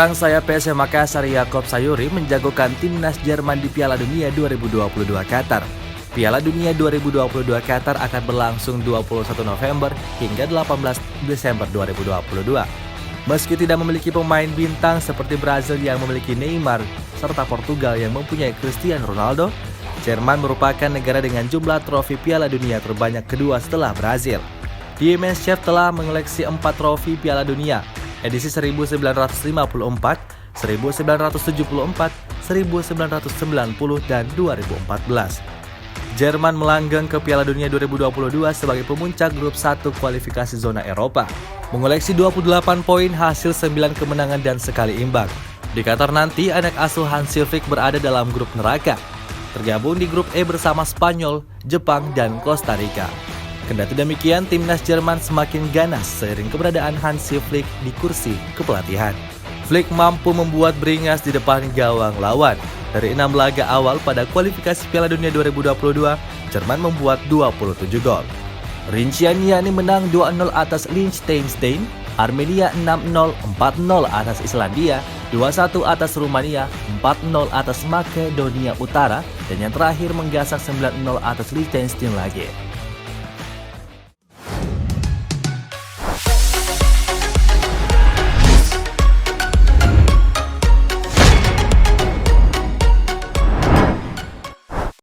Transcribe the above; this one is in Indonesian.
Penyerang sayap PSM Makassar Yakob Sayuri menjagokan timnas Jerman di Piala Dunia 2022 Qatar. Piala Dunia 2022 Qatar akan berlangsung 21 November hingga 18 Desember 2022. Meski tidak memiliki pemain bintang seperti Brazil yang memiliki Neymar serta Portugal yang mempunyai Cristiano Ronaldo, Jerman merupakan negara dengan jumlah trofi Piala Dunia terbanyak kedua setelah Brazil. Die Mannschaft telah mengoleksi 4 trofi Piala Dunia, edisi 1954, 1974, 1990, dan 2014. Jerman melanggeng ke Piala Dunia 2022 sebagai pemuncak grup 1 kualifikasi zona Eropa, mengoleksi 28 poin hasil 9 kemenangan dan sekali imbang. Di Qatar nanti, anak asuh Hansi Flick berada dalam grup neraka, tergabung di grup E bersama Spanyol, Jepang, dan Costa Rica. Kendati demikian, timnas Jerman semakin ganas seiring keberadaan Hansi Flick di kursi kepelatihan. Flick mampu membuat beringas di depan gawang lawan. Dari 6 laga awal pada kualifikasi Piala Dunia 2022, Jerman membuat 27 gol. Rinciannya yakni menang 2-0 atas Liechtenstein, Armenia 6-0, 4-0 atas Islandia, 2-1 atas Rumania, 4-0 atas Makedonia Utara, dan yang terakhir menggasak 9-0 atas Liechtenstein lagi.